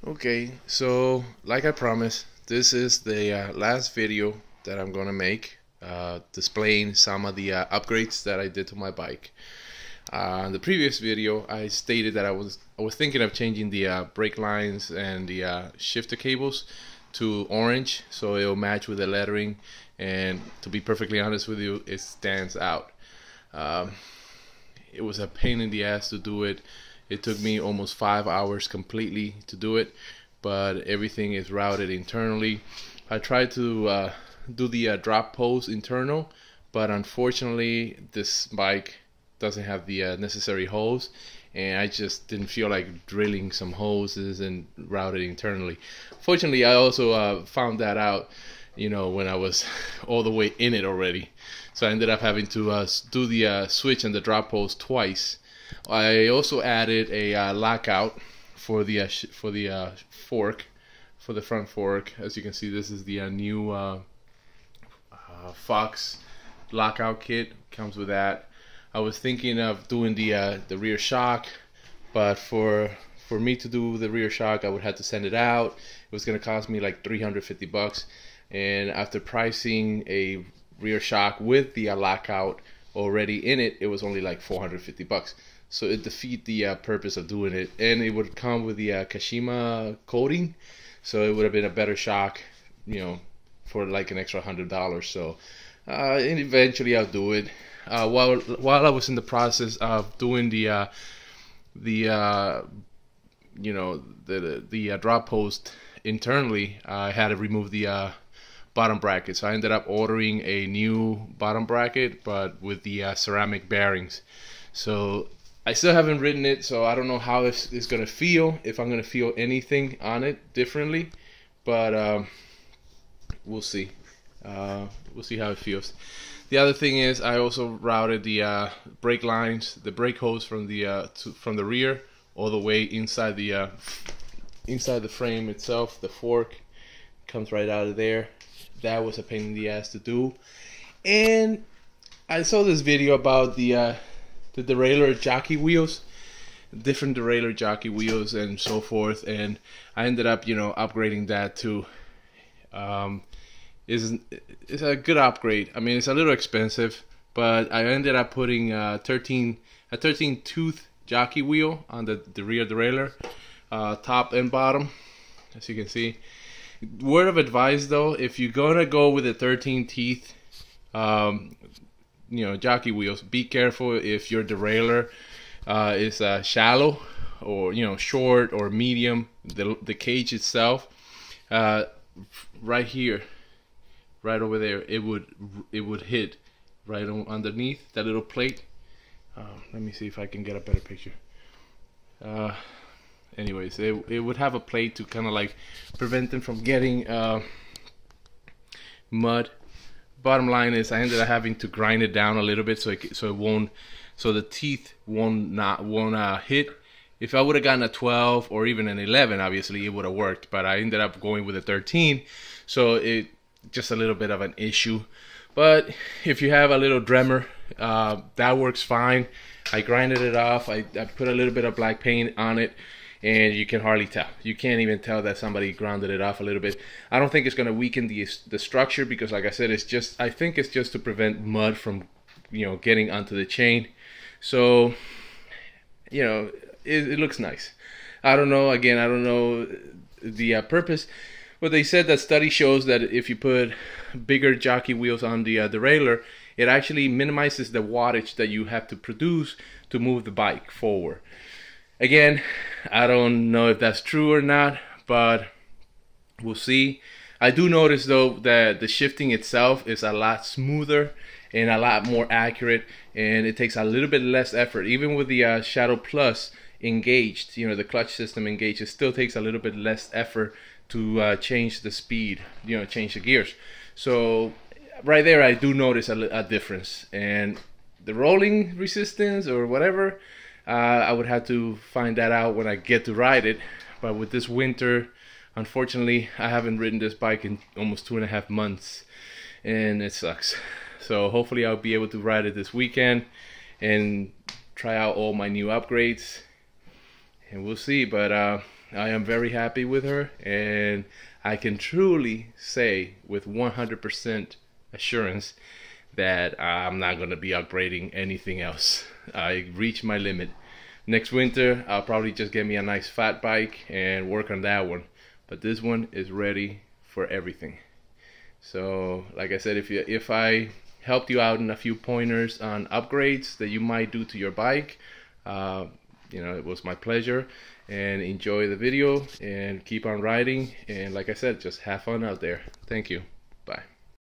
Okay, so like I promised, this is the last video that I'm gonna make displaying some of the upgrades that I did to my bike. In the previous video, I stated that I was thinking of changing the brake lines and the shifter cables to orange, so it'll match with the lettering. And to be perfectly honest with you, it stands out. Um, it was a pain in the ass to do it. It took me almost 5 hours completely to do it, but everything is routed internally. I tried to do the drop post internal, but unfortunately this bike doesn't have the necessary holes, and I just didn't feel like drilling some hoses and route it internally. Fortunately, I also found that out, when I was all the way in it already. So I ended up having to do the switch and the drop post twice. I also added a lockout for the fork, for the front fork. As you can see, this is the new Fox lockout kit. Comes with that. I was thinking of doing the rear shock, but for me to do the rear shock, I would have to send it out. It was gonna cost me like 350 bucks, and after pricing a rear shock with the lockout already in it, it was only like 450 bucks. So it defeat the purpose of doing it, and it would come with the Kashima coating, so it would have been a better shock, for like an extra $100. So and eventually I'll do it. While I was in the process of doing the drop post internally, I had to remove the bottom bracket. So I ended up ordering a new bottom bracket, but with the ceramic bearings. So I still haven't ridden it, so I don't know how it's gonna feel, if I'm gonna feel anything on it differently, but we'll see. We'll see how it feels. The other thing is, I also routed the brake lines, the brake hose from the rear all the way inside the frame itself. The fork comes right out of there. That was a pain in the ass to do. And I saw this video about the derailleur jockey wheels, different derailleur jockey wheels and so forth, and I ended up upgrading that too. It's a good upgrade. I mean, it's a little expensive, but I ended up putting a 13 tooth jockey wheel on the rear derailleur, top and bottom, as you can see. Word of advice though, if you're gonna go with the 13 teeth jockey wheels, be careful if your derailleur is shallow or short or medium. The cage itself, right here, right over there, it would hit right underneath that little plate. Let me see if I can get a better picture. Anyways, it would have a plate to kind of like prevent them from getting mud. Bottom line is, I ended up having to grind it down a little bit so the teeth won't hit. If I would have gotten a 12 or even an 11, obviously it would have worked, but I ended up going with a 13, so it just a little bit of an issue. But if you have a little dremel, that works fine. I grinded it off. I put a little bit of black paint on it, and you can hardly tell. You can't even tell that somebody grounded it off a little bit. I don't think it's going to weaken the structure, because like I said, I think it's just to prevent mud from getting onto the chain. So it looks nice. I don't know, again, I don't know the purpose, but they said that study shows that if you put bigger jockey wheels on the derailleur, it actually minimizes the wattage that you have to produce to move the bike forward. Again, I don't know if that's true or not, but we'll see. I do notice though that the shifting itself is a lot smoother and a lot more accurate, and it takes a little bit less effort. Even with the Shadow Plus engaged, the clutch system engaged, it still takes a little bit less effort to change the speed, change the gears. So right there, I do notice a difference. And the rolling resistance or whatever, I would have to find that out when I get to ride it. But with this winter, unfortunately, I haven't ridden this bike in almost 2.5 months, and it sucks. So hopefully I'll be able to ride it this weekend and try out all my new upgrades, and we'll see. But I am very happy with her, and I can truly say with 100% assurance that I'm not going to be upgrading anything else. I reached my limit. Next winter, I'll probably just get me a nice fat bike and work on that one. But this one is ready for everything. So, like I said, if I helped you out in a few pointers on upgrades that you might do to your bike, it was my pleasure. And enjoy the video and keep on riding. And like I said, just have fun out there. Thank you. Bye.